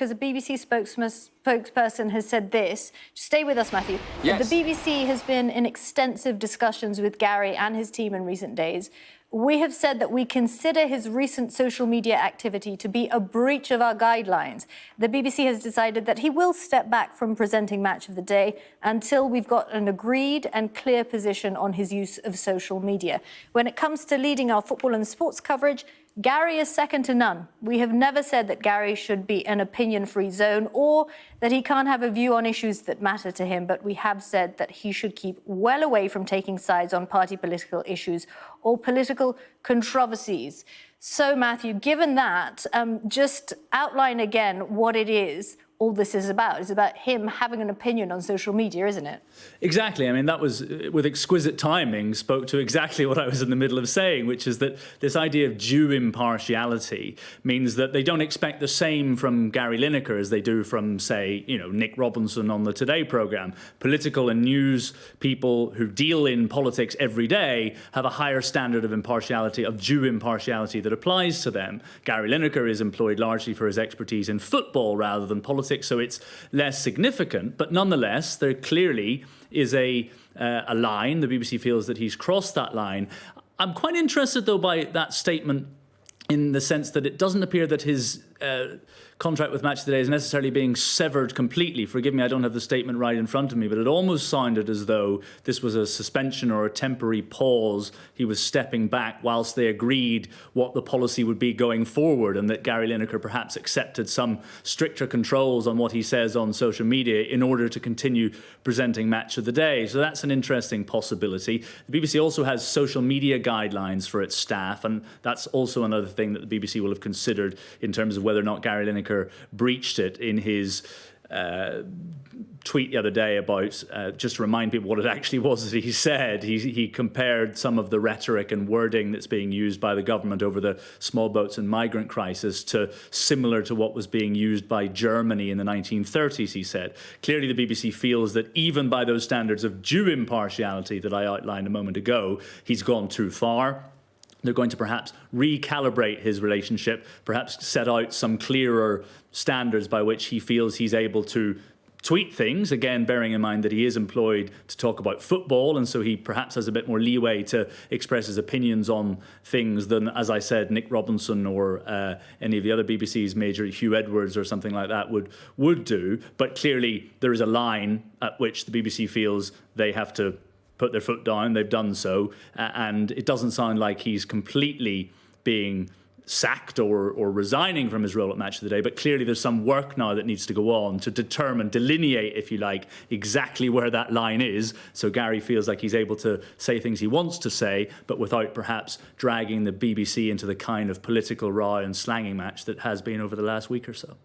because a BBC spokesperson has said this. Stay with us, Matthew. Yes. The BBC has been in extensive discussions with Gary and his team in recent days. We have said that we consider his recent social media activity to be a breach of our guidelines. The BBC has decided that he will step back from presenting Match of the Day until we've got an agreed and clear position on his use of social media. When it comes to leading our football and sports coverage, Gary is second to none. We have never said that Gary should be an opinion-free zone or that he can't have a view on issues that matter to him, but we have said that he should keep well away from taking sides on party political issues or political controversies. So, Matthew, given that, just outline again what it is all this is about. It's about him having an opinion on social media, isn't it? Exactly. I mean, that was, with exquisite timing, spoke to exactly what I was in the middle of saying, which is that this idea of due impartiality means that they don't expect the same from Gary Lineker as they do from, say, Nick Robinson on the Today programme. Political and news people who deal in politics every day have a higher standard of impartiality, of due impartiality that applies to them. Gary Lineker is employed largely for his expertise in football rather than politics, so it's less significant. But nonetheless, there clearly is a line. The BBC feels that he's crossed that line. I'm quite interested, though, by that statement in the sense that it doesn't appear that his contract with Match of the Day is necessarily being severed completely. Forgive me, I don't have the statement right in front of me, but it almost sounded as though this was a suspension or a temporary pause. He was stepping back whilst they agreed what the policy would be going forward, and that Gary Lineker perhaps accepted some stricter controls on what he says on social media in order to continue presenting Match of the Day. So that's an interesting possibility. The BBC also has social media guidelines for its staff, and that's also another thing that the BBC will have considered in terms of whether or not Gary Lineker breached it in his tweet the other day about, just to remind people what it actually was that he said. He compared some of the rhetoric and wording that's being used by the government over the small boats and migrant crisis to similar to what was being used by Germany in the 1930s, he said. Clearly, the BBC feels that even by those standards of due impartiality that I outlined a moment ago, he's gone too far. They're going to perhaps recalibrate his relationship, perhaps set out some clearer standards by which he feels he's able to tweet things, again, bearing in mind that he is employed to talk about football, and so he perhaps has a bit more leeway to express his opinions on things than, as I said, Nick Robinson or any of the other BBC's major, Hugh Edwards or something like that, would do. But clearly there is a line at which the BBC feels they have to put their foot down. They've done so, and it doesn't sound like he's completely being sacked or resigning from his role at Match of the Day, but clearly there's some work now that needs to go on to delineate, if you like, exactly where that line is, so Gary feels like he's able to say things he wants to say, but without perhaps dragging the BBC into the kind of political row and slanging match that has been over the last week or so.